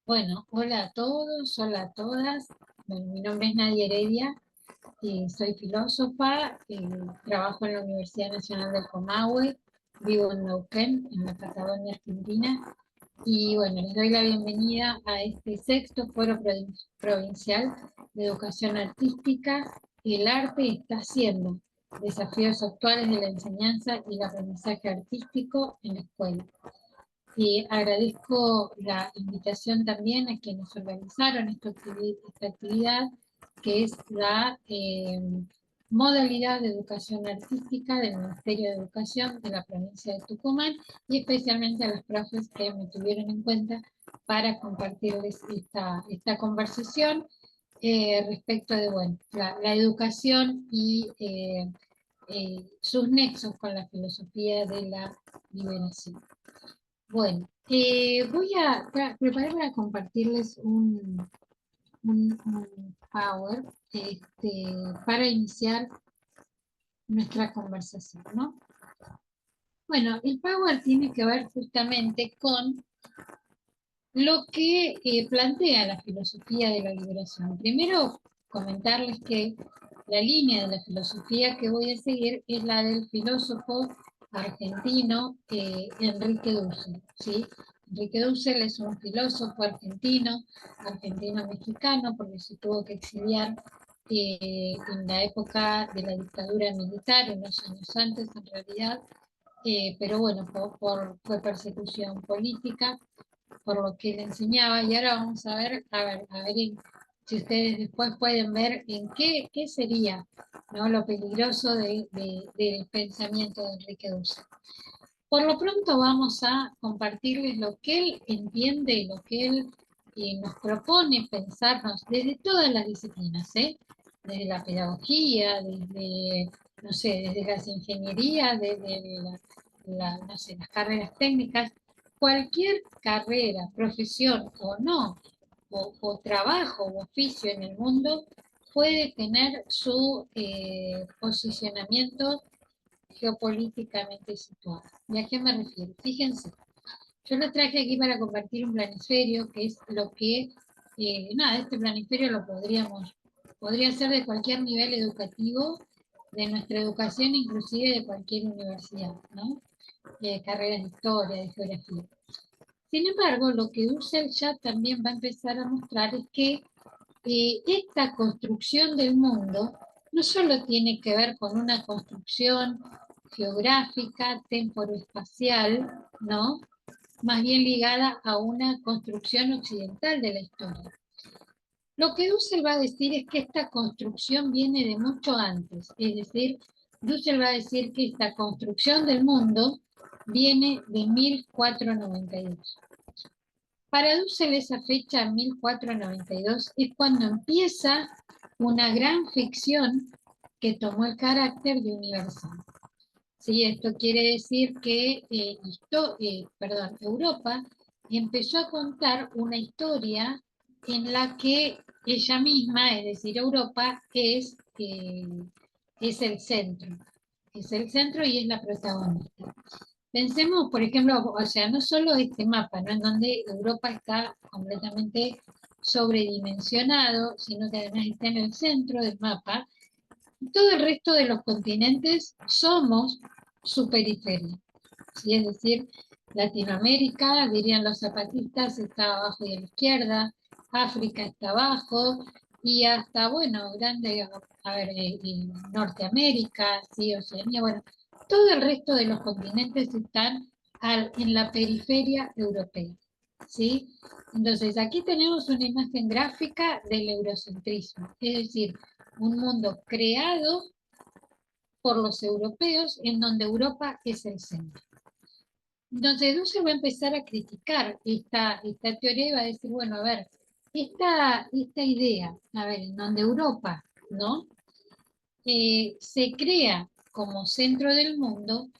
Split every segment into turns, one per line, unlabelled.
Bueno, hola a todos, hola a todas. Bueno, mi nombre es Nadia Heredia, soy filósofa, trabajo en la Universidad Nacional del Comahue, vivo en Neuquén, en la Patagonia Argentina, y bueno, les doy la bienvenida a este sexto foro provincial de educación artística. El arte está haciendo desafíos actuales de la enseñanza y el aprendizaje artístico en la escuela. Y agradezco la invitación también a quienes organizaron esta actividad, que es la modalidad de educación artística del Ministerio de Educación de la provincia de Tucumán, y especialmente a los profes que me tuvieron en cuenta para compartirles esta conversación respecto de bueno, la educación y sus nexos con la filosofía de la liberación. Bueno, voy a preparar para compartirles un Power para iniciar nuestra conversación, ¿no? Bueno, el Power tiene que ver justamente con lo que plantea la filosofía de la liberación. Primero, comentarles que la línea de la filosofía que voy a seguir es la del filósofo argentino Enrique Dussel, ¿sí? Enrique Dussel es un filósofo argentino, argentino-mexicano, porque se tuvo que exiliar en la época de la dictadura militar, unos años antes en realidad, pero bueno, fue persecución política por lo que le enseñaba. Y ahora vamos a ver si ustedes después pueden ver en qué sería, ¿no?, lo peligroso del pensamiento de Enrique Dussel. Por lo pronto vamos a compartirles lo que él entiende, lo que él nos propone pensarnos desde todas las disciplinas, ¿eh? Desde la pedagogía, desde, no sé, desde las ingenierías, desde no sé, las carreras técnicas, cualquier carrera, profesión o no, o trabajo o oficio en el mundo puede tener su posicionamiento geopolíticamente situada. ¿Y a qué me refiero? Fíjense, yo les traje aquí para compartir un planiferio, que es lo que, nada, este planiferio podría ser de cualquier nivel educativo, de nuestra educación, inclusive de cualquier universidad, ¿no? Carreras de historia, de geografía. Sin embargo, lo que Dussel ya también va a empezar a mostrar es que esta construcción del mundo no solo tiene que ver con una construcción geográfica, temporoespacial, ¿no? Más bien ligada a una construcción occidental de la historia. Lo que Dussel va a decir es que esta construcción viene de mucho antes, es decir, Dussel va a decir que esta construcción del mundo viene de 1492. Para Dussel esa fecha, 1492, es cuando empieza una gran ficción que tomó el carácter de universal. Sí, esto quiere decir que Europa empezó a contar una historia en la que ella misma, es decir, Europa, es el centro. Es el centro y es la protagonista. Pensemos, por ejemplo, o sea, no solo este mapa, ¿no?, en donde Europa está completamente sobredimensionado, sino que además está en el centro del mapa. Todo el resto de los continentes somos su periferia, ¿sí? Es decir, Latinoamérica, dirían los zapatistas, está abajo y a la izquierda, África está abajo, y hasta, bueno, grande, a ver, Norteamérica, sí, Oceanía, bueno, todo el resto de los continentes están en la periferia europea, ¿sí? Entonces, aquí tenemos una imagen gráfica del eurocentrismo, es decir, un mundo creado por los europeos en donde Europa es el centro. Entonces, Dussel va a empezar a criticar esta teoría y va a decir, bueno, a ver, esta idea, a ver, en donde Europa, ¿no?, se crea como centro del mundo,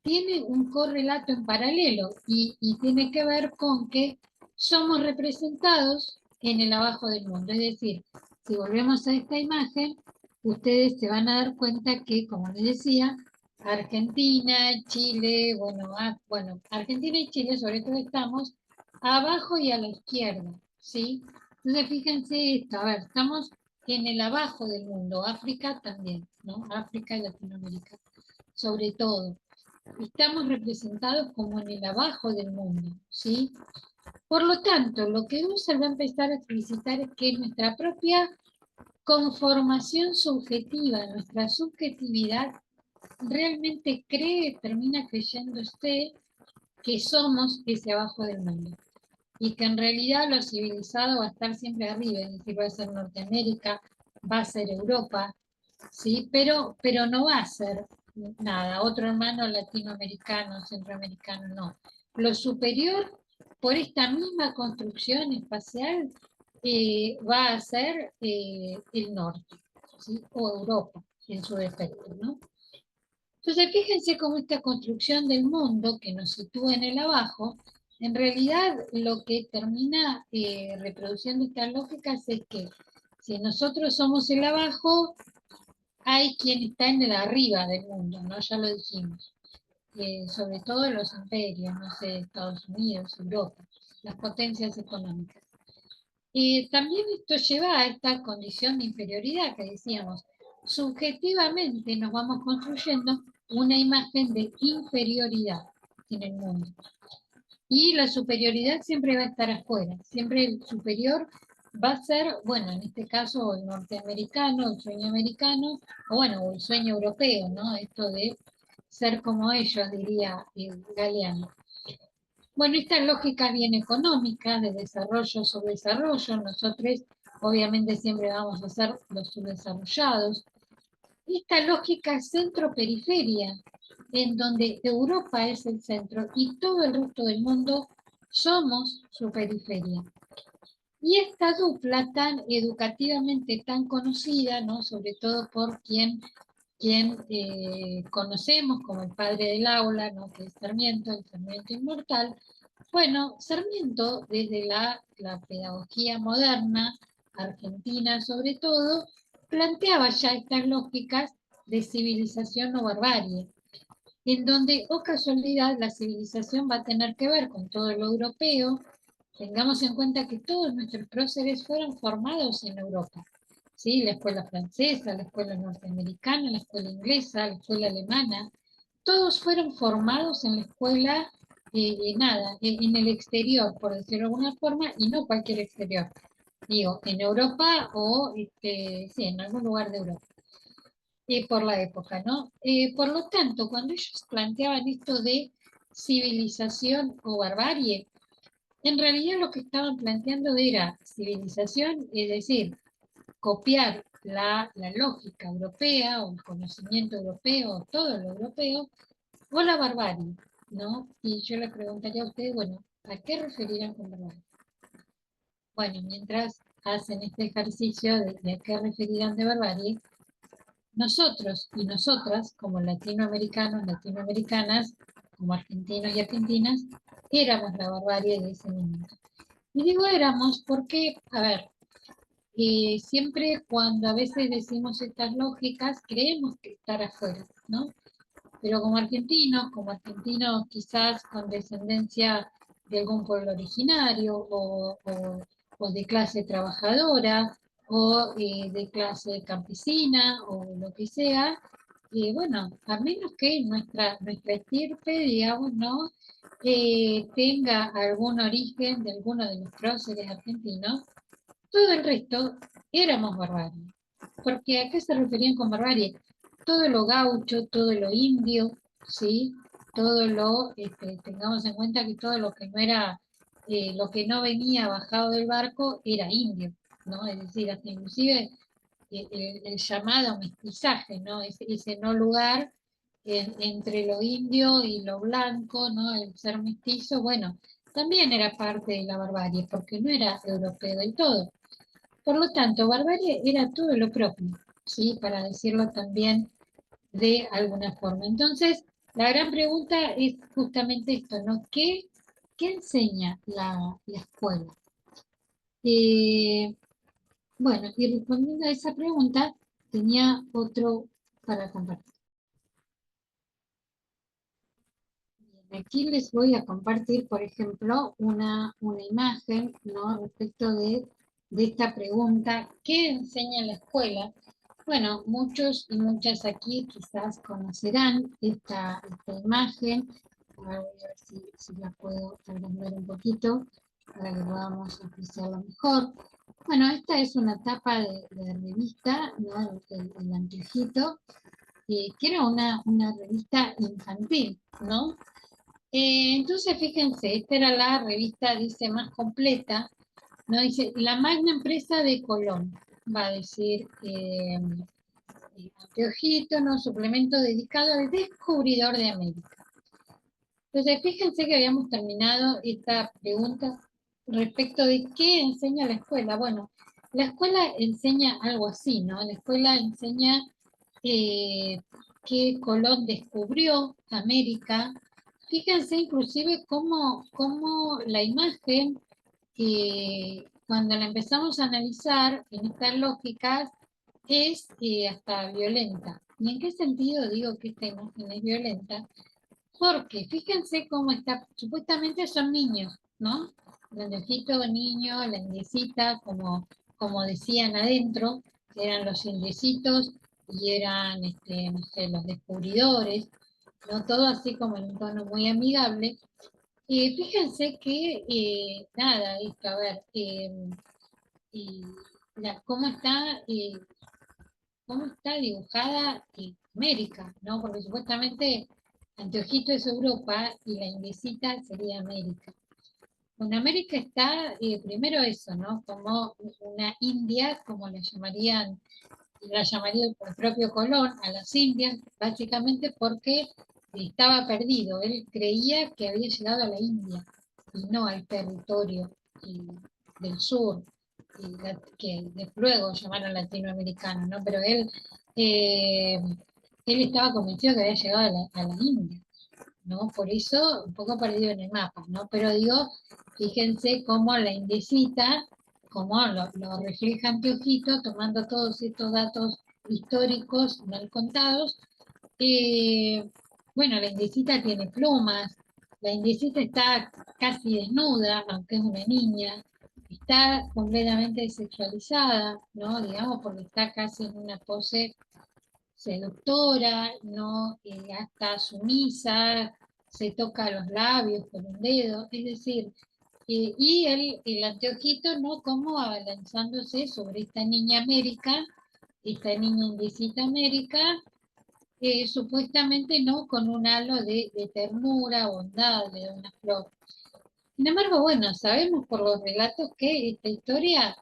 tiene un correlato en paralelo y tiene que ver con que somos representados en el abajo del mundo. Es decir, si volvemos a esta imagen, ustedes se van a dar cuenta que, como les decía, Argentina, Chile, bueno, Argentina y Chile sobre todo estamos abajo y a la izquierda. ¿sí? Entonces fíjense esto, a ver, estamos en el abajo del mundo, África también, ¿no? África y Latinoamérica, sobre todo. Estamos representados como en el abajo del mundo, ¿sí? Por lo tanto, lo que Husserl va a empezar a explicitar es que nuestra propia conformación subjetiva, nuestra subjetividad, realmente termina creyendo usted que somos ese abajo del mundo y que en realidad lo civilizado va a estar siempre arriba, es decir, va a ser Norteamérica, va a ser Europa, ¿sí? Pero no va a ser nada, otro hermano latinoamericano, centroamericano, no. Lo superior, por esta misma construcción espacial, va a ser el norte, ¿sí? O Europa, en su defecto, ¿no? Entonces, fíjense cómo esta construcción del mundo que nos sitúa en el abajo, en realidad lo que termina reproduciendo estas lógicas es que si nosotros somos el abajo, hay quien está en el arriba del mundo, ¿no? Ya lo dijimos. Sobre todo los imperios, no sé, Estados Unidos, Europa, las potencias económicas. También esto lleva a esta condición de inferioridad que decíamos. Subjetivamente nos vamos construyendo una imagen de inferioridad en el mundo. Y la superioridad siempre va a estar afuera, siempre el superior va a ser, bueno, en este caso el norteamericano, el sueño americano, o bueno, el sueño europeo, ¿no? Esto de ser como ellos, diría Galeano. Bueno, esta lógica bien económica, de desarrollo sobre desarrollo, nosotros obviamente siempre vamos a ser los subdesarrollados. Esta lógica centro-periferia, en donde Europa es el centro y todo el resto del mundo somos su periferia. Y esta dupla tan educativamente tan conocida, ¿no? Sobre todo por quien conocemos como el padre del aula, ¿no? Que es Sarmiento, el Sarmiento inmortal. Bueno, Sarmiento, desde la pedagogía moderna, argentina sobre todo, planteaba ya estas lógicas de civilización o barbarie, en donde, o casualidad, la civilización va a tener que ver con todo lo europeo. Tengamos en cuenta que todos nuestros próceres fueron formados en Europa. ¿Sí? La escuela francesa, la escuela norteamericana, la escuela inglesa, la escuela alemana, todos fueron formados en la escuela, en el exterior, por decirlo de alguna forma, y no cualquier exterior. Digo, en Europa o sí, en algún lugar de Europa. Por la época, ¿no? Por lo tanto, cuando ellos planteaban esto de civilización o barbarie, en realidad lo que estaban planteando era civilización, es decir, copiar la lógica europea o el conocimiento europeo, todo lo europeo, o la barbarie, ¿no? Y yo le preguntaría a ustedes, bueno, ¿a qué referirán con barbarie? Bueno, mientras hacen este ejercicio de a qué referirán de barbarie, nosotros y nosotras, como latinoamericanos, latinoamericanas, como argentinos y argentinas, éramos la barbarie de ese momento. Y digo éramos porque, a ver, siempre cuando a veces decimos estas lógicas, creemos que estar afuera, ¿no? Pero como argentinos quizás con descendencia de algún pueblo originario o de clase trabajadora o de clase campesina o lo que sea, bueno, a menos que nuestra estirpe, digamos, ¿no? Tenga algún origen de alguno de los próceres argentinos, todo el resto éramos barbarie. Porque ¿a qué se referían con barbarie? Todo lo gaucho, todo lo indio, ¿sí? Todo tengamos en cuenta que todo lo que no era, lo que no venía bajado del barco era indio, ¿no? Es decir, hasta inclusive el llamado mestizaje, ¿no? Ese no lugar entre lo indio y lo blanco, ¿no? El ser mestizo, bueno, también era parte de la barbarie, porque no era europeo del todo. Por lo tanto, barbarie era todo lo propio, ¿sí? Para decirlo también de alguna forma. Entonces, la gran pregunta es justamente esto, ¿no? ¿Qué enseña la escuela? Eh, bueno, y respondiendo a esa pregunta, tenía otro para compartir. Aquí les voy a compartir, por ejemplo, una imagen, ¿no? Respecto de esta pregunta, ¿qué enseña la escuela? Bueno, muchos y muchas aquí quizás conocerán esta imagen. Ahora voy a ver si la puedo agrandar un poquito para que podamos apreciarlo mejor. Bueno, esta es una tapa de revista, ¿no? El anteojito, que era una revista infantil, ¿no? Entonces, fíjense, esta era la revista, dice, más completa, ¿no? Dice, la magna empresa de Colón, va a decir, anteojito, ¿no? Suplemento dedicado al descubridor de América. Entonces, fíjense que habíamos terminado esta pregunta respecto de qué enseña la escuela. Bueno, la escuela enseña algo así, ¿no? La escuela enseña eh, que Colón descubrió América. Fíjense inclusive cómo la imagen, cuando la empezamos a analizar en estas lógicas, es hasta violenta. ¿Y en qué sentido digo que esta imagen es violenta? Porque fíjense cómo está, supuestamente son niños, ¿no? El anteojito niño, la indiecita, como decían adentro, eran los indiecitos y eran, no sé, los descubridores, ¿no? Todo así como en un tono muy amigable. Fíjense que, nada, esto, a ver, eh, cómo está dibujada América, ¿no? Porque supuestamente Anteojito es Europa y la Indecita sería América. Bueno, América está, primero eso, ¿no? Como una India, como la llamaría el propio Colón a las Indias, básicamente porque estaba perdido. Él creía que había llegado a la India y no al territorio del sur, que luego llamaron latinoamericano, ¿no? Pero eh, él estaba convencido que había llegado a la India, ¿no? Por eso un poco perdido en el mapa, ¿no? Pero digo, fíjense cómo la indecita, como lo refleja Anteojito, tomando todos estos datos históricos mal contados. eh, bueno, la indecita tiene plumas, la indecita está casi desnuda, aunque es una niña, está completamente sexualizada, ¿no? Digamos, porque está casi en una pose seductora, no hasta sumisa, se toca los labios con un dedo, es decir, y el anteojito, ¿no? Como abalanzándose sobre esta niña América, esta niña indecita América, supuestamente, ¿no? Con un halo de ternura, bondad, de una flor. Sin embargo, bueno, sabemos por los relatos que esta historia,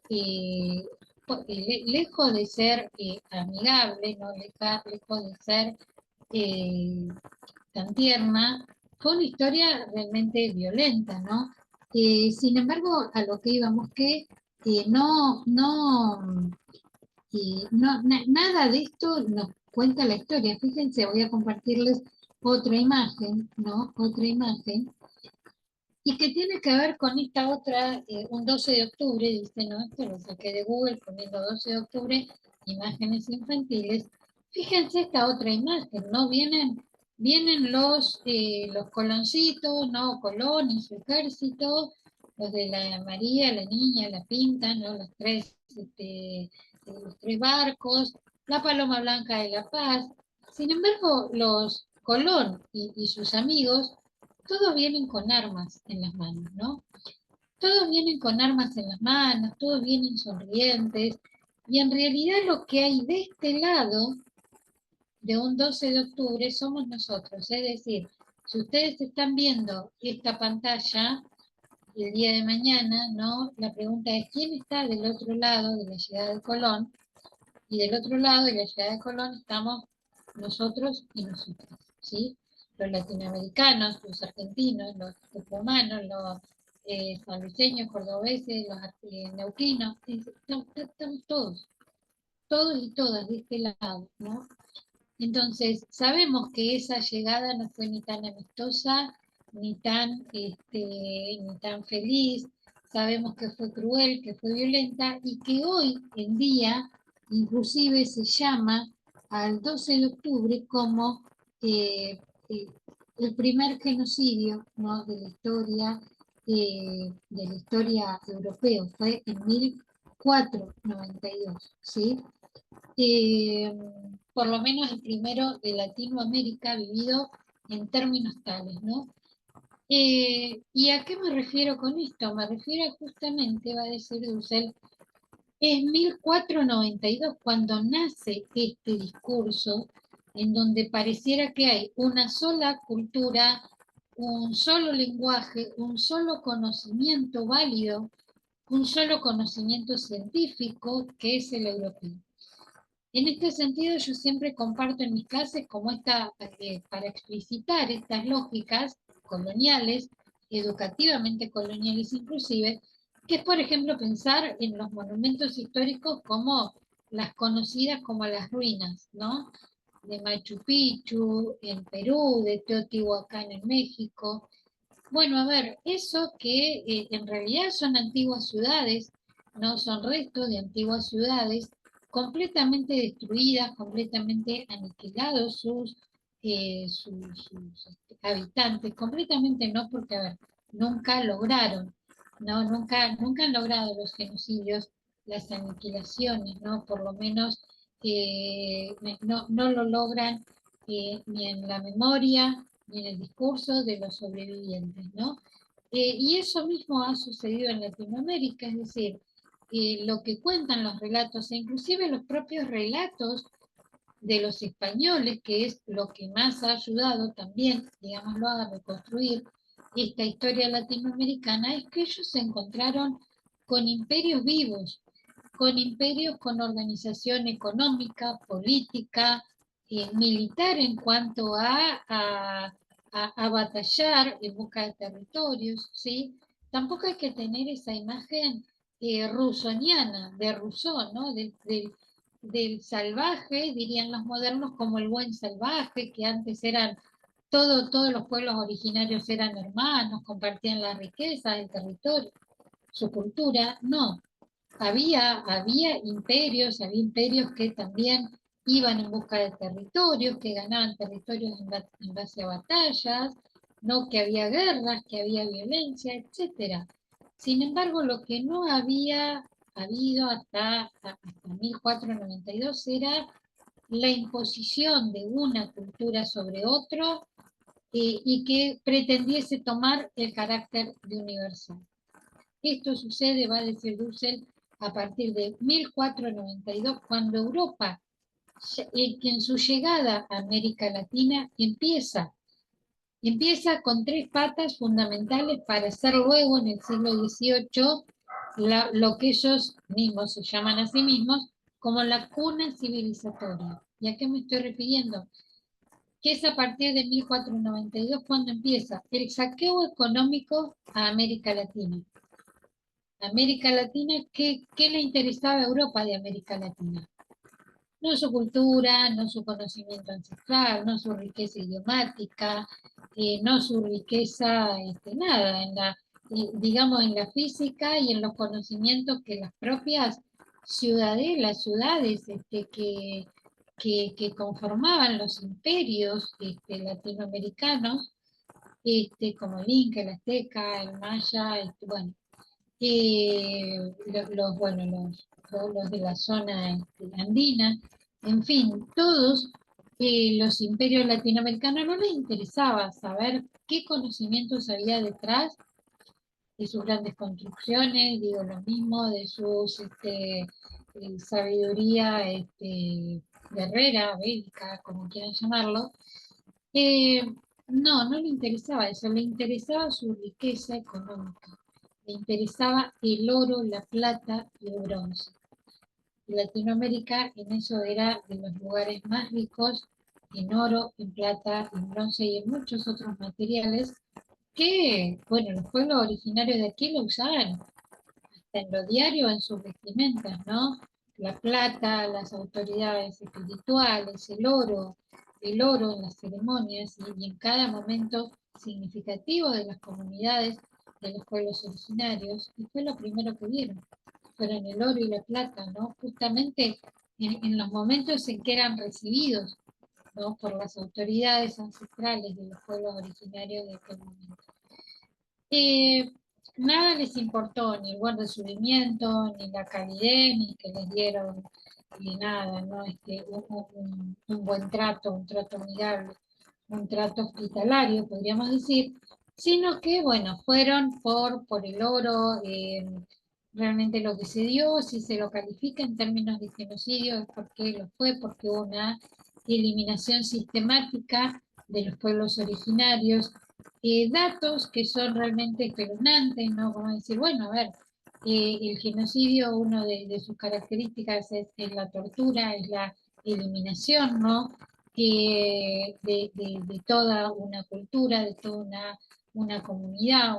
eh, lejos de ser amigable, ¿no? Lejos de ser eh, tan tierna, fue una historia realmente violenta, ¿no? Sin embargo, a lo que íbamos, que nada de esto nos cuenta la historia. Fíjense, voy a compartirles otra imagen, ¿no? Otra imagen y que tiene que ver con esta otra, un 12 de octubre, dice, ¿no? Esto lo saqué de Google poniendo 12 de octubre, imágenes infantiles. Fíjense esta otra imagen, ¿no? Vienen los coloncitos, ¿no? Colón y su ejército, los de la María, la Niña, la Pinta, ¿no? Los tres barcos, la Paloma Blanca de la Paz. Sin embargo, los Colón y sus amigos todos vienen con armas en las manos, ¿no? Todos vienen con armas en las manos, todos vienen sonrientes, y en realidad lo que hay de este lado de un 12 de octubre somos nosotros, es decir, si ustedes están viendo esta pantalla el día de mañana, ¿no? La pregunta es, ¿quién está del otro lado de la llegada de Colón? Y del otro lado de la llegada de Colón estamos nosotros y nosotras, ¿sí? Los latinoamericanos, los argentinos, los tucumanos, los sanluiseños, cordobeses, los neuquinos, estamos todos y todas de este lado, ¿no? Entonces, sabemos que esa llegada no fue ni tan amistosa, ni tan feliz, sabemos que fue cruel, que fue violenta y que hoy en día inclusive se llama al 12 de octubre como eh, eh, el primer genocidio, ¿no?, de la historia europea, fue en 1492, ¿sí? Eh, por lo menos el primero de Latinoamérica vivido en términos tales, ¿no? ¿Y a qué me refiero con esto? Me refiero justamente, va a decir Dussel, es 1492 cuando nace este discurso en donde pareciera que hay una sola cultura, un solo lenguaje, un solo conocimiento válido, un solo conocimiento científico que es el europeo. En este sentido, yo siempre comparto en mis clases como para explicitar estas lógicas coloniales, educativamente coloniales inclusive, que es, por ejemplo, pensar en los monumentos históricos como las conocidas como las ruinas, ¿no? De Machu Picchu en Perú, de Teotihuacán en México. Bueno, a ver, eso que en realidad son antiguas ciudades, no son restos de antiguas ciudades, completamente destruidas, completamente aniquilados sus habitantes, completamente no, porque a ver, nunca lograron, no, nunca han logrado los genocidios, las aniquilaciones, ¿no? Por lo menos no lo logran ni en la memoria ni en el discurso de los sobrevivientes, ¿no? Y eso mismo ha sucedido en Latinoamérica, es decir, lo que cuentan los relatos, e inclusive los propios relatos de los españoles, que es lo que más ha ayudado también, digámoslo, a reconstruir esta historia latinoamericana, es que ellos se encontraron con imperios vivos, con imperios con organización económica, política, militar en cuanto a batallar en busca de territorios, ¿sí? Tampoco hay que tener esa imagen rusoniana, de Rousseau, ¿no? Del salvaje, dirían los modernos, como el buen salvaje, que antes eran, todos los pueblos originarios eran hermanos, compartían la riqueza, el territorio, su cultura. No, había imperios que también iban en busca de territorios, que ganaban territorios en base a batallas, no, que había guerras, que había violencia, etcétera. Sin embargo, lo que no había habido hasta 1492 era la imposición de una cultura sobre otro y que pretendiese tomar el carácter de universal. Esto sucede, va a decir Dussel, a partir de 1492, cuando Europa, en su llegada a América Latina, empieza con tres patas fundamentales para hacer luego en el siglo XVIII lo que ellos mismos se llaman a sí mismos como la cuna civilizatoria. ¿Y a qué me estoy refiriendo? Que es a partir de 1492 cuando empieza el saqueo económico a América Latina. América Latina, ¿qué le interesaba a Europa de América Latina? No su cultura, no su conocimiento ancestral, no su riqueza idiomática, no su riqueza, nada, digamos, en la física y en los conocimientos que las propias ciudades que conformaban los imperios latinoamericanos, como el Inca, el Azteca, el Maya, bueno, los de la zona andina, en fin, todos los imperios latinoamericanos no les interesaba saber qué conocimientos había detrás de sus grandes construcciones, digo lo mismo, de sus sabiduría guerrera, bélica, como quieran llamarlo. Eh, no le interesaba eso, le interesaba su riqueza económica, le interesaba el oro, la plata y el bronce. Y Latinoamérica en eso era de los lugares más ricos en oro, en plata, en bronce y en muchos otros materiales que, bueno, los pueblos originarios de aquí lo usaban hasta en lo diario en sus vestimentas, ¿no? La plata, las autoridades espirituales, el oro en las ceremonias y en cada momento significativo de las comunidades de los pueblos originarios, y fue lo primero que vieron, fueron el oro y la plata, ¿no? Justamente en los momentos en que eran recibidos. ¿no? Por las autoridades ancestrales de los pueblos originarios de aquel momento. Eh, Nada les importó, ni el buen recibimiento, ni la calidez, ni que les dieron, ni nada, ¿no? Un buen trato, un trato amigable, un trato hospitalario, podríamos decir, sino que, bueno, fueron por el oro, realmente lo que se dio, si se lo califica en términos de genocidio, es porque lo fue, porque hubo una eliminación sistemática de los pueblos originarios, datos que son realmente espeluznantes, ¿no? Como decir, bueno, a ver, el genocidio, una de sus características es la tortura, es la eliminación, ¿no? De toda una cultura, de toda una comunidad,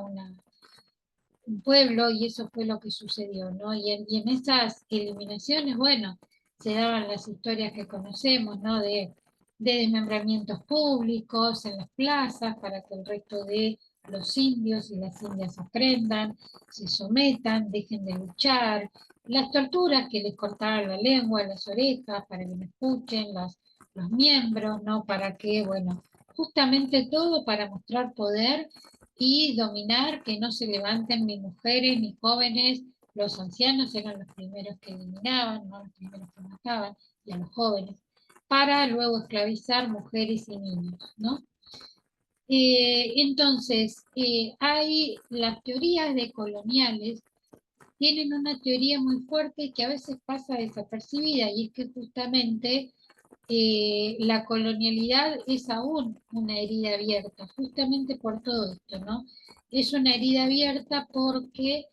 un pueblo, y eso fue lo que sucedió, ¿no? Y en esas eliminaciones, bueno, se daban las historias que conocemos, ¿no? De desmembramientos públicos en las plazas para que el resto de los indios y las indias aprendan, se sometan, dejen de luchar, las torturas que les cortaban la lengua, las orejas, para que no escuchen, los miembros, ¿no? Para que, bueno, justamente todo para mostrar poder y dominar, que no se levanten ni mujeres ni jóvenes. Los ancianos eran los primeros que eliminaban, no los primeros que mataban, y a los jóvenes, para luego esclavizar mujeres y niños, ¿no? Entonces, hay las teorías decoloniales, tienen una teoría muy fuerte que a veces pasa desapercibida, y es que justamente la colonialidad es aún una herida abierta, justamente por todo esto, ¿no? Es una herida abierta porque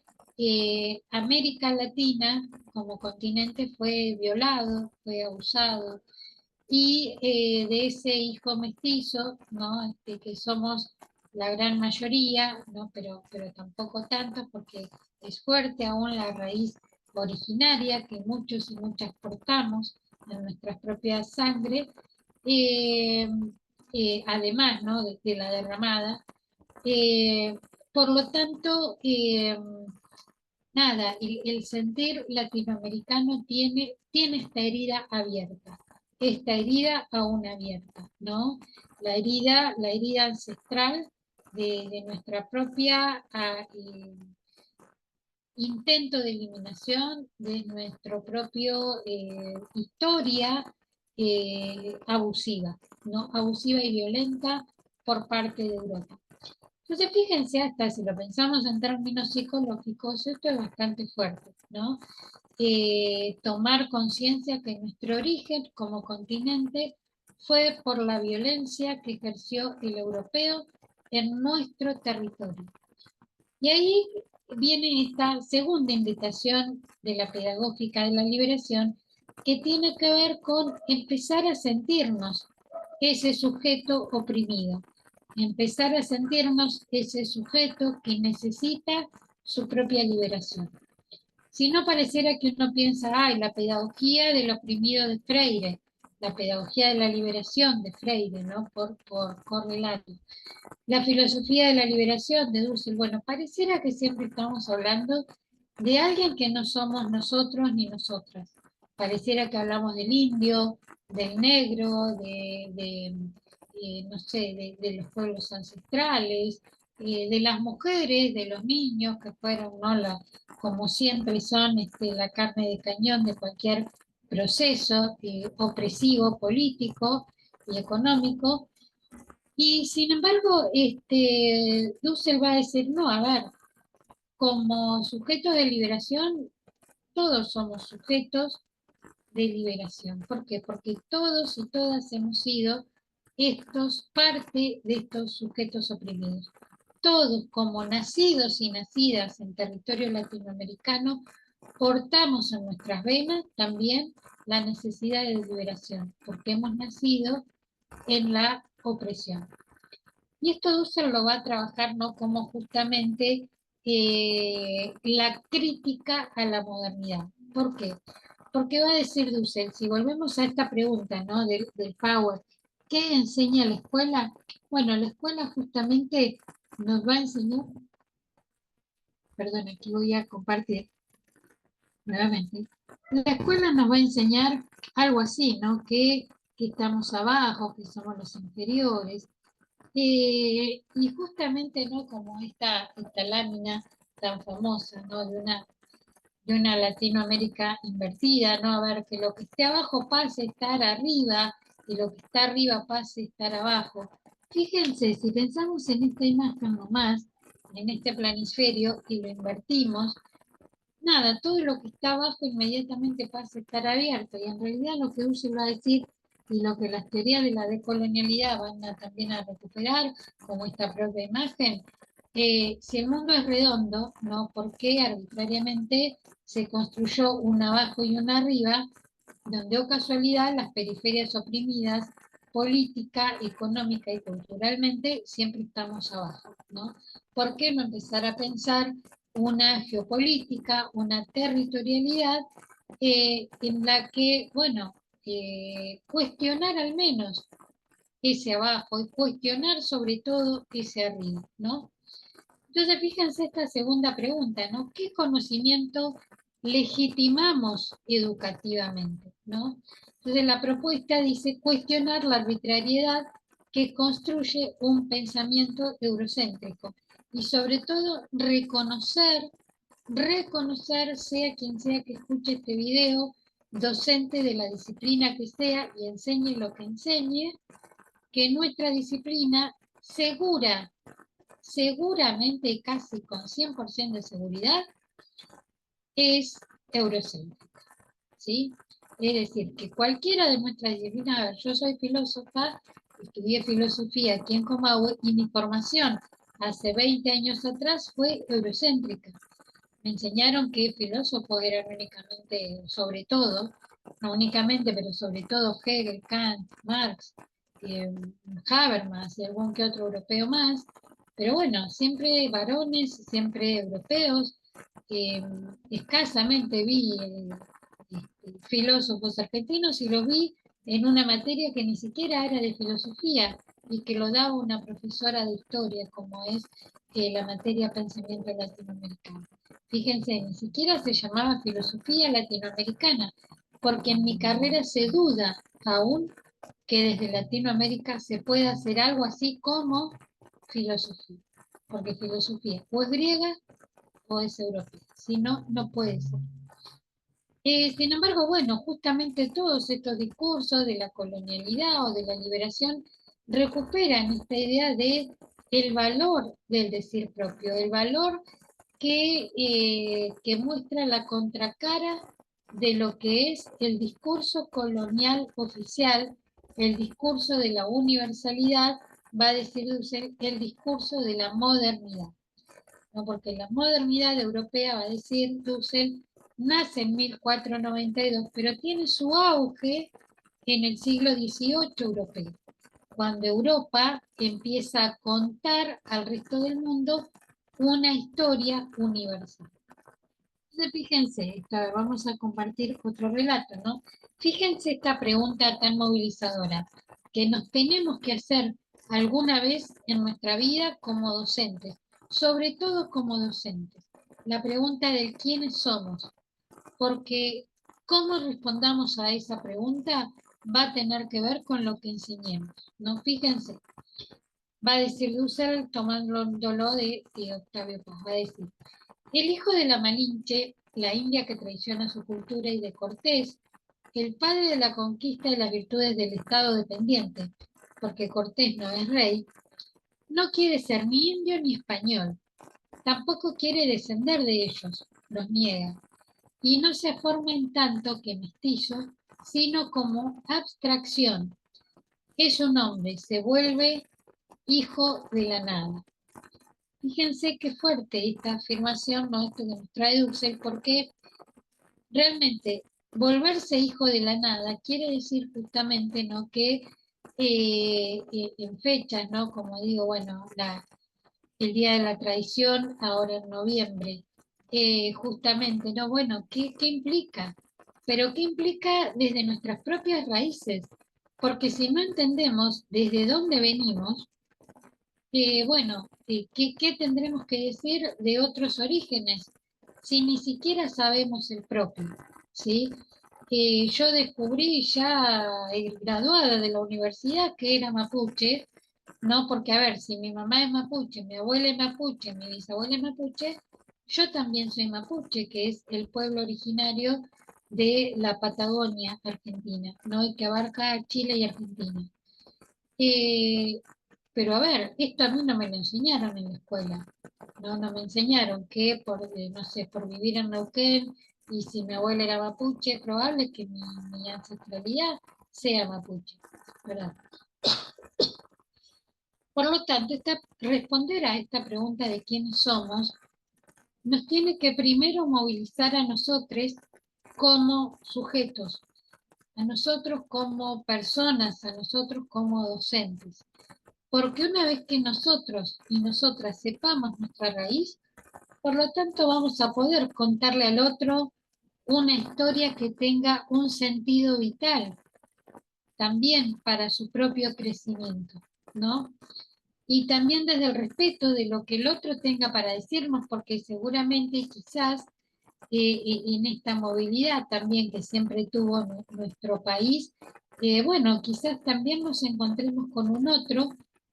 América Latina como continente fue violado, fue abusado, y de ese hijo mestizo, ¿no? Que somos la gran mayoría, ¿no? Pero tampoco tanto, porque es fuerte aún la raíz originaria que muchos y muchas portamos en nuestras propias sangre, eh, además, ¿no? De la derramada. Eh, por lo tanto, nada, el sentir latinoamericano tiene esta herida aún abierta, ¿no? La herida ancestral de nuestra propia intento de eliminación, de nuestro propio historia abusiva, ¿no? Abusiva y violenta por parte de Europa. Entonces, fíjense, hasta si lo pensamos en términos psicológicos, esto es bastante fuerte, ¿no? Tomar conciencia que nuestro origen como continente fue por la violencia que ejerció el europeo en nuestro territorio. Y ahí viene esta segunda invitación de la pedagógica de la liberación, que tiene que ver con empezar a sentirnos ese sujeto oprimido, empezar a sentirnos ese sujeto que necesita su propia liberación. Si no, pareciera que uno piensa, ay, la pedagogía del oprimido de Freire, la pedagogía de la liberación de Freire, ¿no? Por correlato. La filosofía de la liberación de Dussel, bueno, pareciera que siempre estamos hablando de alguien que no somos nosotros ni nosotras. Pareciera que hablamos del indio, del negro, no sé, de los pueblos ancestrales, de las mujeres, de los niños que fueron, ¿no? Como siempre son la carne de cañón de cualquier proceso opresivo, político y económico. Y sin embargo, Dussel va a decir, no, a ver, como sujetos de liberación, todos somos sujetos de liberación. ¿Por qué? Porque todos y todas hemos sido parte de estos sujetos oprimidos. Todos, como nacidos y nacidas en territorio latinoamericano, portamos en nuestras venas también la necesidad de liberación, porque hemos nacido en la opresión. Y esto Dussel lo va a trabajar, ¿no? Como justamente la crítica a la modernidad. ¿Por qué? Porque va a decir Dussel, si volvemos a esta pregunta, ¿no? Del power, ¿qué enseña la escuela? Bueno, la escuela justamente nos va a enseñar, perdón, aquí voy a compartir nuevamente. La escuela nos va a enseñar algo así, ¿no? Que que estamos abajo, que somos los inferiores. Y justamente, ¿no? Como esta lámina tan famosa, ¿no? De una Latinoamérica invertida, ¿no? A ver, que lo que esté abajo pase a estar arriba y lo que está arriba pase a estar abajo. Fíjense, si pensamos en esta imagen nomás, en este planisferio, y lo invertimos, nada, todo lo que está abajo inmediatamente pasa a estar abierto, y en realidad lo que Uso va a decir y lo que las teorías de la decolonialidad van también a recuperar, como esta propia imagen, si el mundo es redondo, ¿no? ¿Por qué arbitrariamente se construyó un abajo y un arriba, donde, oh casualidad, las periferias oprimidas, política, económica y culturalmente, siempre estamos abajo, ¿no? ¿Por qué no empezar a pensar una geopolítica, una territorialidad en la que, bueno, cuestionar al menos ese abajo y cuestionar sobre todo ese arriba, ¿no? Entonces, fíjense esta segunda pregunta, ¿no? ¿Qué conocimiento legitimamos educativamente, ¿no? Entonces, la propuesta dice cuestionar la arbitrariedad que construye un pensamiento eurocéntrico y sobre todo reconocer, sea quien sea que escuche este video, docente de la disciplina que sea y enseñe lo que enseñe, que nuestra disciplina seguramente casi con 100% de seguridad, es eurocéntrica, ¿sí? Es decir, que cualquiera de nuestras disciplinas, a ver, yo soy filósofa, estudié filosofía aquí en Comahue y mi formación hace 20 años atrás fue eurocéntrica. Me enseñaron que filósofos eran únicamente, sobre todo, no únicamente, pero sobre todo Hegel, Kant, Marx, Habermas y algún que otro europeo más, pero bueno, siempre varones, siempre europeos. eh, Escasamente vi filósofos argentinos y los vi en una materia que ni siquiera era de filosofía y que lo daba una profesora de historia, como es la materia pensamiento latinoamericano. Fíjense, ni siquiera se llamaba filosofía latinoamericana, porque en mi carrera se duda aún que desde Latinoamérica se pueda hacer algo así como filosofía, porque filosofía o es griega o es europea, si no, no puede ser. Sin embargo, bueno, justamente todos estos discursos de la colonialidad o de la liberación recuperan esta idea de el valor del decir propio, el valor que muestra la contracara de lo que es el discurso colonial oficial, el discurso de la universalidad, va a decir el discurso de la modernidad, ¿no? Porque la modernidad europea, va a decir Dussel, nace en 1492, pero tiene su auge en el siglo XVIII europeo, cuando Europa empieza a contar al resto del mundo una historia universal. Entonces, fíjense, vamos a compartir otro relato, ¿no? Fíjense esta pregunta tan movilizadora que nos tenemos que hacer alguna vez en nuestra vida como docentes, sobre todo como docentes. La pregunta del quiénes somos, porque cómo respondamos a esa pregunta va a tener que ver con lo que enseñemos, ¿no? Fíjense, va a decir Dussel tomándolo de Octavio Paz, va a decir, el hijo de la Malinche, la India que traiciona su cultura, y de Cortés, el padre de la conquista y las virtudes del Estado dependiente, porque Cortés no es rey, no quiere ser ni indio ni español, tampoco quiere descender de ellos, los niega, y no se forma en tanto que mestizo, sino como abstracción. Es un hombre, se vuelve hijo de la nada. Fíjense qué fuerte esta afirmación, ¿no? Esto que nos trae Dussel, porque realmente volverse hijo de la nada quiere decir justamente, ¿no? Que en fechas, ¿no? Como digo, bueno, el Día de la Tradición, ahora en noviembre, justamente, ¿no? Bueno, ¿qué implica? Pero ¿qué implica desde nuestras propias raíces? Porque si no entendemos desde dónde venimos, bueno, ¿qué tendremos que decir de otros orígenes si ni siquiera sabemos el propio? ¿Sí? yo descubrí ya graduada de la universidad que era mapuche, ¿no? Porque, a ver, si mi mamá es mapuche, mi abuela es mapuche, mi bisabuela es mapuche, yo también soy mapuche, que es el pueblo originario de la Patagonia Argentina, ¿no? Y que abarca Chile y Argentina. Eh, pero a ver, esto a mí no me lo enseñaron en la escuela, no, no me enseñaron que por, no sé, por vivir en Neuquén y si mi abuela era mapuche, es probable que mi ancestralidad sea mapuche, ¿verdad? Por lo tanto, responder a esta pregunta de quiénes somos nos tiene que primero movilizar a nosotros como sujetos, a nosotros como personas, a nosotros como docentes. Porque una vez que nosotros y nosotras sepamos nuestra raíz, por lo tanto vamos a poder contarle al otro una historia que tenga un sentido vital, también para su propio crecimiento, ¿no? Y también desde el respeto de lo que el otro tenga para decirnos, porque seguramente quizás en esta movilidad también que siempre tuvo nuestro país, bueno, quizás también nos encontremos con un otro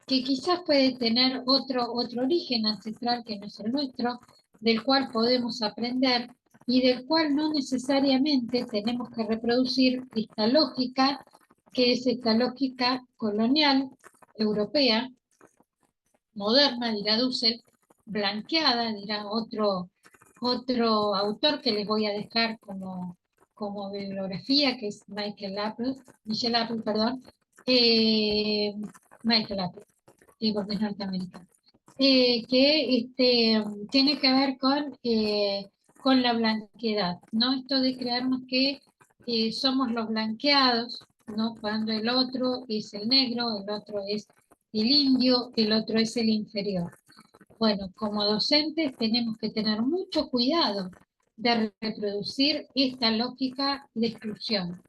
que quizás puede tener otro origen ancestral que no es el nuestro, del cual podemos aprender y del cual no necesariamente tenemos que reproducir esta lógica, que es esta lógica colonial europea, moderna, dirá Dussel, blanqueada, dirá otro autor que les voy a dejar como bibliografía, que es Michel Apple, perdón, eh, Michael Apple, porque es norteamericano, que tiene que ver con la blanquedad, ¿no? Esto de creernos que somos los blanqueados, ¿no? Cuando el otro es el negro, el otro es el indio, el otro es el inferior. Bueno, como docentes tenemos que tener mucho cuidado de reproducir esta lógica de exclusión.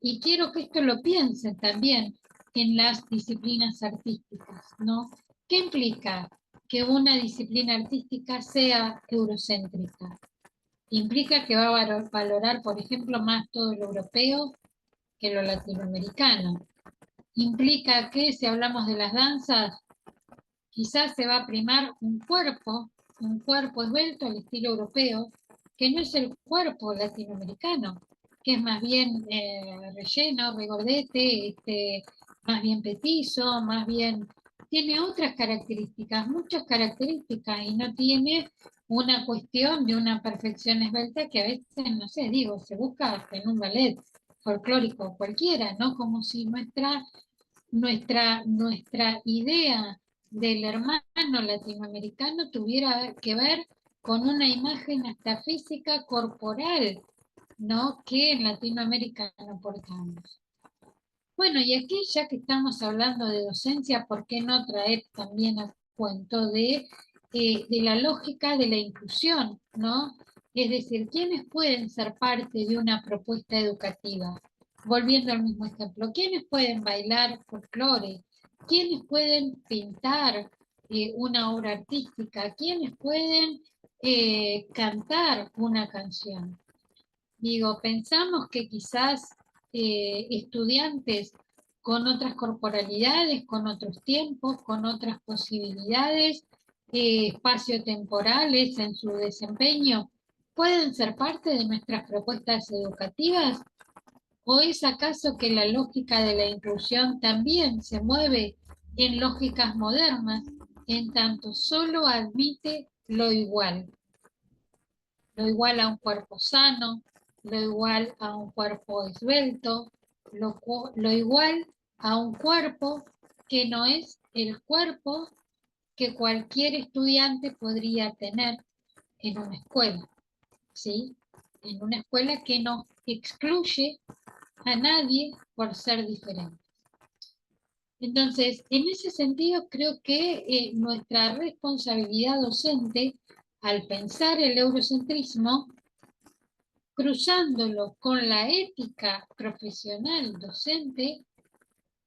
Y quiero que esto lo piensen también en las disciplinas artísticas, ¿no? ¿Qué implica que una disciplina artística sea eurocéntrica? Implica que va a valorar, por ejemplo, más todo lo europeo que lo latinoamericano. Implica que si hablamos de las danzas, quizás se va a primar un cuerpo esbelto al estilo europeo, que no es el cuerpo latinoamericano, que es más bien relleno, regordete, más bien petizo, más bien tiene otras características, muchas características, y no tiene una cuestión de una perfección esbelta que a veces, no sé, digo, se busca en un ballet folclórico cualquiera, ¿no? Como si nuestra idea del hermano latinoamericano tuviera que ver con una imagen hasta física corporal, ¿no? Que en Latinoamérica no portamos. Bueno, y aquí ya que estamos hablando de docencia, ¿por qué no traer también al cuento de la lógica de la inclusión, ¿no? Es decir, ¿quiénes pueden ser parte de una propuesta educativa? Volviendo al mismo ejemplo, ¿quiénes pueden bailar folclore? ¿Quiénes pueden pintar una obra artística? ¿Quiénes pueden cantar una canción? Digo, pensamos que quizás estudiantes con otras corporalidades, con otros tiempos, con otras posibilidades espaciotemporales en su desempeño, pueden ser parte de nuestras propuestas educativas. ¿O es acaso que la lógica de la inclusión también se mueve en lógicas modernas, en tanto solo admite lo igual a un cuerpo sano, lo igual a un cuerpo esbelto, lo igual a un cuerpo que no es el cuerpo que cualquier estudiante podría tener en una escuela, ¿sí? En una escuela que no excluye a nadie por ser diferente. Entonces, en ese sentido, creo que nuestra responsabilidad docente, al pensar el eurocentrismo, cruzándolo con la ética profesional docente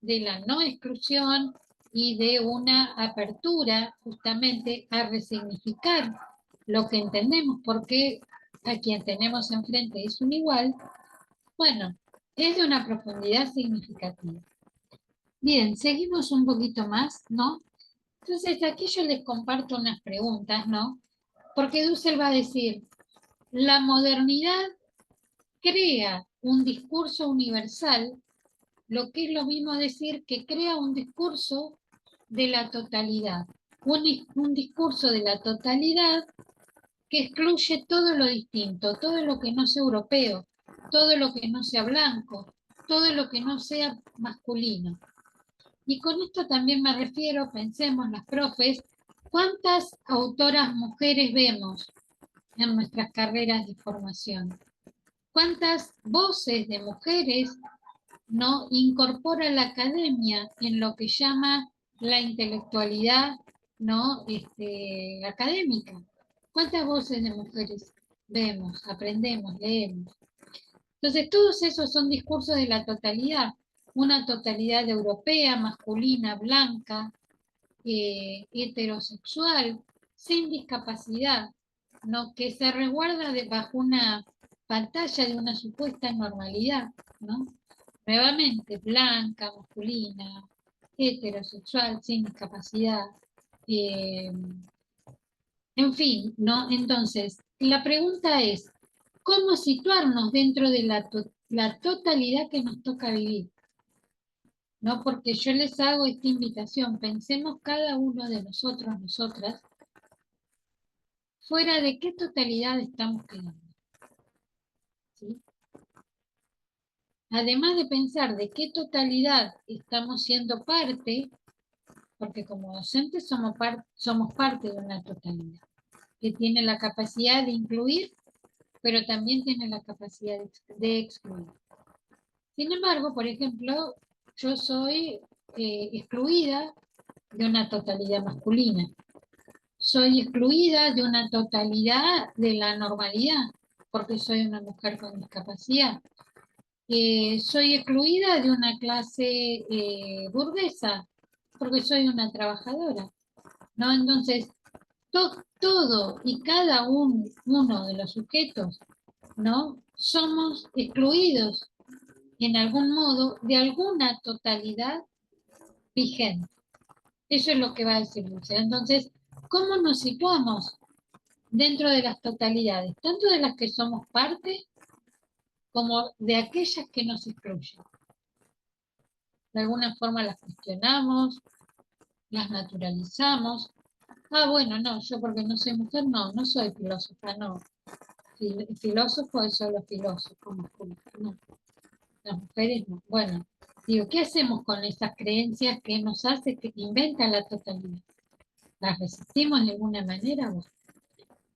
de la no exclusión y de una apertura justamente a resignificar lo que entendemos, porque a quien tenemos enfrente es un igual, Bueno, es de una profundidad significativa. Bien, seguimos un poquito más, ¿no? Entonces aquí yo les comparto unas preguntas, ¿no? Porque Dussel va a decir, la modernidad crea un discurso universal, lo que es lo mismo decir que crea un discurso de la totalidad. Un discurso de la totalidad que excluye todo lo distinto, todo lo que no sea europeo, todo lo que no sea blanco, todo lo que no sea masculino. Y con esto también me refiero, pensemos las profes, ¿cuántas autoras mujeres vemos en nuestras carreras de formación? ¿Cuántas voces de mujeres no incorpora la academia en lo que llama la intelectualidad no académica? ¿Cuántas voces de mujeres vemos, aprendemos, leemos? Entonces, todos esos son discursos de la totalidad, una totalidad europea, masculina, blanca, heterosexual, sin discapacidad, ¿no? Que se resguarda bajo una pantalla de una supuesta normalidad, ¿no? Nuevamente, blanca, masculina, heterosexual, sin discapacidad, eh, en fin, ¿no? Entonces, la pregunta es, ¿cómo situarnos dentro de la totalidad que nos toca vivir? ¿No? Porque yo les hago esta invitación, pensemos cada uno de nosotros, nosotras, fuera de qué totalidad estamos quedando. ¿Sí? Además de pensar de qué totalidad estamos siendo parte, porque como docentes somos parte de una totalidad, que tiene la capacidad de incluir, pero también tiene la capacidad de excluir. Sin embargo, por ejemplo, yo soy excluida de una totalidad masculina. Soy excluida de una totalidad de la normalidad, porque soy una mujer con discapacidad. Soy excluida de una clase burguesa, porque soy una trabajadora, ¿no? Entonces, todo y cada uno de los sujetos, ¿no? Somos excluidos en algún modo de alguna totalidad vigente. Eso es lo que va a decir Lucia. Entonces, ¿cómo nos situamos dentro de las totalidades? Tanto de las que somos parte como de aquellas que nos excluyen. De alguna forma las cuestionamos, las naturalizamos. Ah, bueno, no, yo porque no soy mujer, no soy filósofa, no. Filósofo es solo filósofo, no. Las mujeres no. Bueno, digo, ¿qué hacemos con esas creencias que nos hace que inventan la totalidad? ¿Las resistimos de alguna manera? Bueno,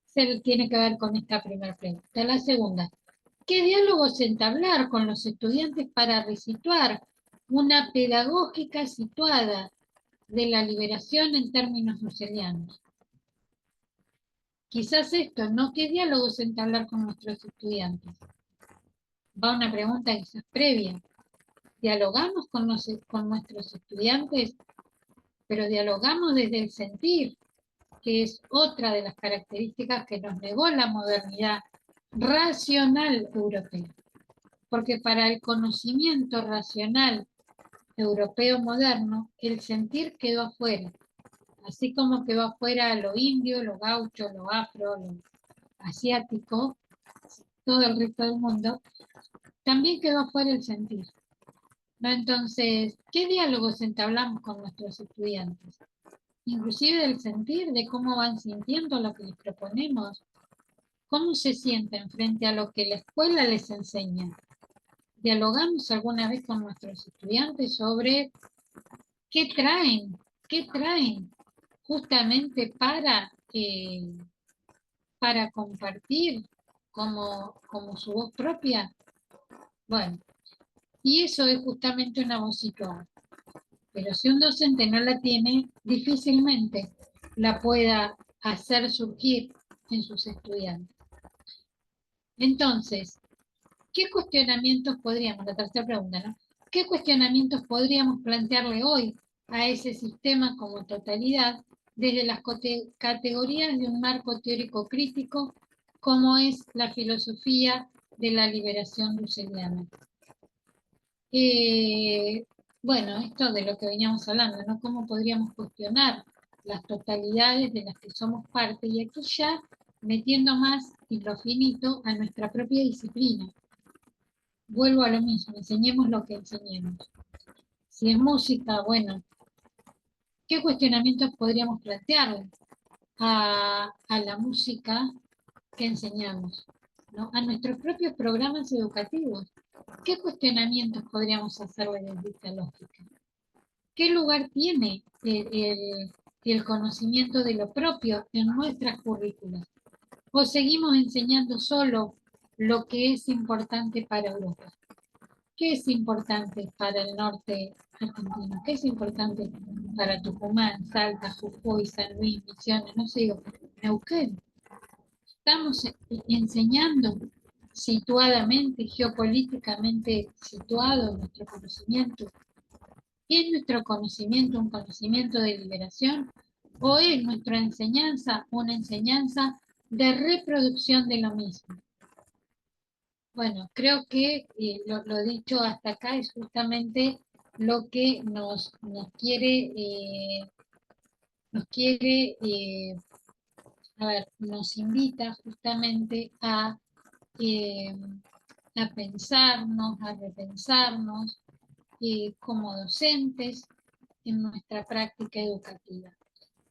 se tiene que ver con esta primera pregunta. La segunda, ¿qué diálogos entablar con los estudiantes para resituar una pedagógica situada de la liberación en términos husserlianos? Quizás esto, ¿no? ¿Qué diálogos entablar con nuestros estudiantes? Va una pregunta quizás previa. Dialogamos con nuestros estudiantes, pero dialogamos desde el sentir, que es otra de las características que nos negó la modernidad racional europea. Porque para el conocimiento racional europeo moderno, el sentir quedó afuera. Así como quedó afuera lo indio, lo gaucho, lo afro, lo asiático, todo el resto del mundo, también quedó afuera el sentir. ¿No? Entonces, ¿qué diálogos entablamos con nuestros estudiantes? Inclusive del sentir, de cómo van sintiendo lo que les proponemos, cómo se sienten frente a lo que la escuela les enseña. Dialogamos alguna vez con nuestros estudiantes sobre qué traen justamente para compartir como su voz propia. Bueno, y eso es justamente una voz situada. Pero si un docente no la tiene, difícilmente la pueda hacer surgir en sus estudiantes. Entonces, ¿qué cuestionamientos podríamos, la tercera pregunta, ¿no? ¿Qué cuestionamientos podríamos plantearle hoy a ese sistema como totalidad desde las categorías de un marco teórico crítico como es la filosofía de la liberación ruseliana. Eh, bueno, esto de lo que veníamos hablando, ¿no? ¿Cómo podríamos cuestionar las totalidades de las que somos parte? Y aquí ya metiendo más y lo finito a nuestra propia disciplina. Vuelvo a lo mismo, enseñemos lo que enseñemos. Si es música, bueno, ¿qué cuestionamientos podríamos plantearle a la música que enseñamos, ¿no? A nuestros propios programas educativos? ¿Qué cuestionamientos podríamos hacerle desde esta lógica? ¿Qué lugar tiene el conocimiento de lo propio en nuestras currículas? ¿O seguimos enseñando solo lo que es importante para Europa? ¿Qué es importante para el norte argentino? ¿Qué es importante para Tucumán, Salta, Jujuy, San Luis, Misiones, no sé, Neuquén? Estamos enseñando situadamente, geopolíticamente situado nuestro conocimiento. ¿Es nuestro conocimiento un conocimiento de liberación? ¿O es nuestra enseñanza una enseñanza de reproducción de lo mismo? Bueno, creo que lo dicho hasta acá es justamente lo que nos quiere, a ver, nos invita justamente eh, a pensarnos, a repensarnos como docentes en nuestra práctica educativa.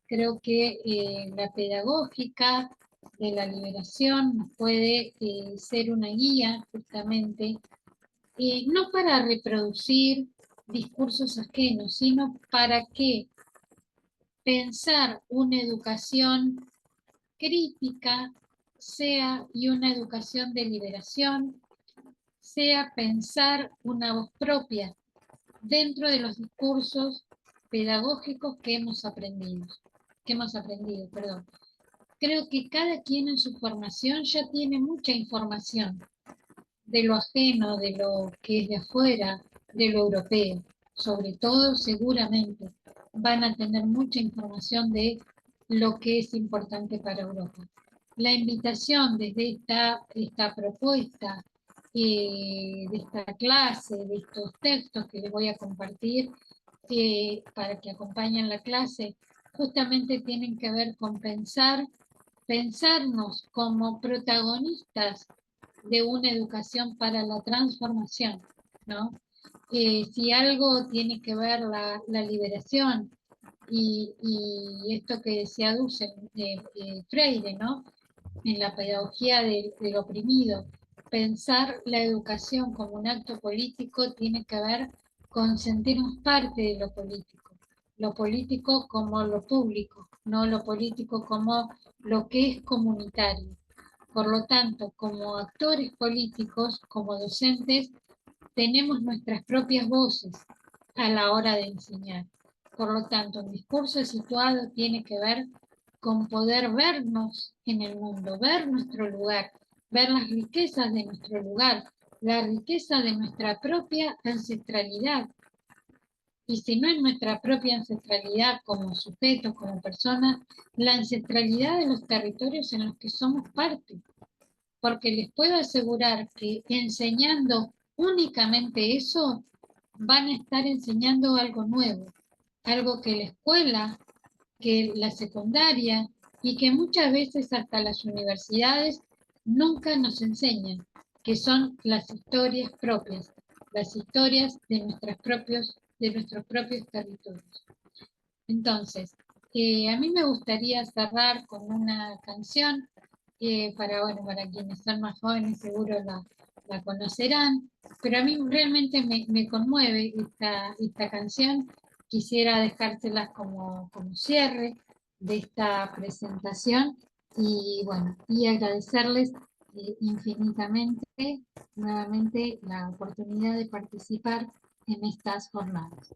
Creo que la pedagógica de la liberación nos puede ser una guía justamente, no para reproducir discursos ajenos, sino para que pensar una educación crítica sea y una educación de liberación sea pensar una voz propia dentro de los discursos pedagógicos que hemos aprendido, perdón. Creo que cada quien en su formación ya tiene mucha información de lo ajeno, de lo que es de afuera, de lo europeo. Sobre todo, seguramente, van a tener mucha información de lo que es importante para Europa. La invitación desde esta propuesta, de esta clase, de estos textos que les voy a compartir para que acompañen la clase, justamente tienen que ver con pensarnos como protagonistas de una educación para la transformación, ¿no? Si algo tiene que ver la liberación y esto que se aduce Freire, ¿no? En la pedagogía del oprimido, pensar la educación como un acto político tiene que ver con sentirnos parte de lo político como lo público, no lo político como lo que es comunitario. Por lo tanto, como actores políticos, como docentes, tenemos nuestras propias voces a la hora de enseñar. Por lo tanto, un discurso situado tiene que ver con poder vernos en el mundo, ver nuestro lugar, ver las riquezas de nuestro lugar, la riqueza de nuestra propia ancestralidad. Y si no es nuestra propia ancestralidad como sujetos, como personas, la ancestralidad de los territorios en los que somos parte. Porque les puedo asegurar que enseñando únicamente eso, van a estar enseñando algo nuevo, algo que la escuela, que la secundaria y que muchas veces hasta las universidades nunca nos enseñan, que son las historias propias, las historias de nuestros propios territorios. Entonces, a mí me gustaría cerrar con una canción bueno, para quienes son más jóvenes seguro la conocerán, pero a mí realmente me conmueve esta canción. Quisiera dejárselas como cierre de esta presentación y bueno, y agradecerles infinitamente nuevamente la oportunidad de participar en estas jornadas.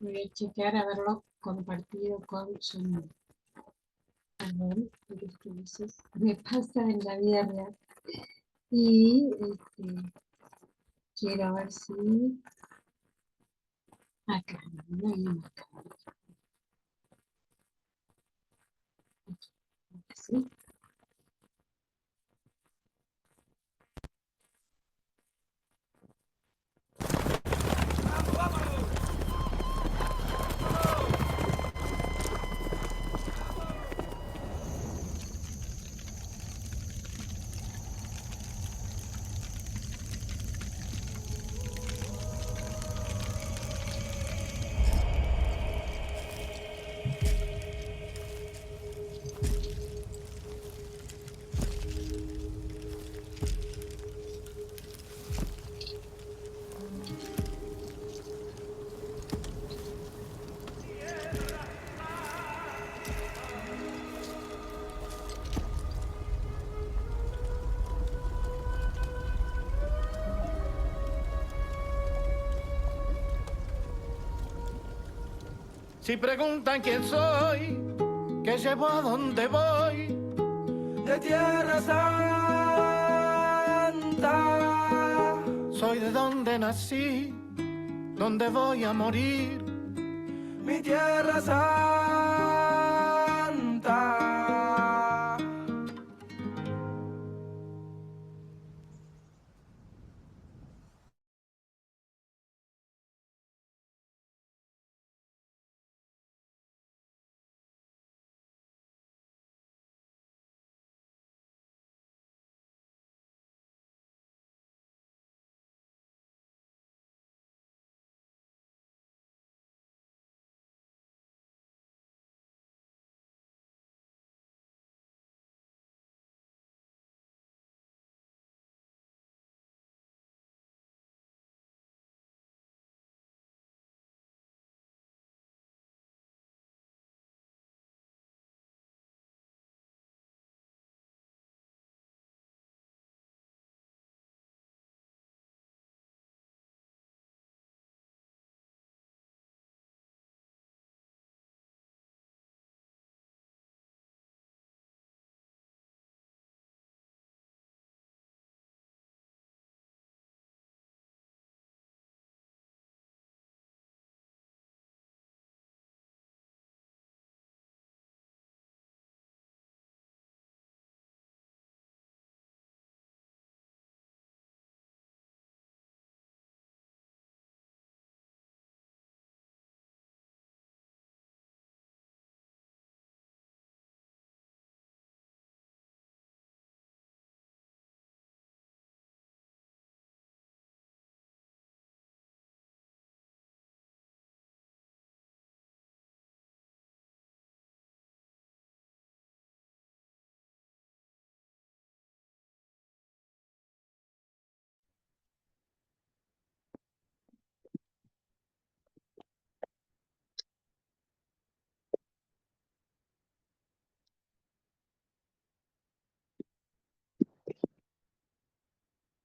Voy a chequear haberlo compartido con su. Perdón, pero es que a veces me pasa en la vida real. Y quiero ver si acá, no hay una acá. ¿Sí?
Si preguntan quién soy, qué llevo, a dónde voy, de Tierra Santa. Soy de donde nací, donde voy a morir, mi Tierra Santa.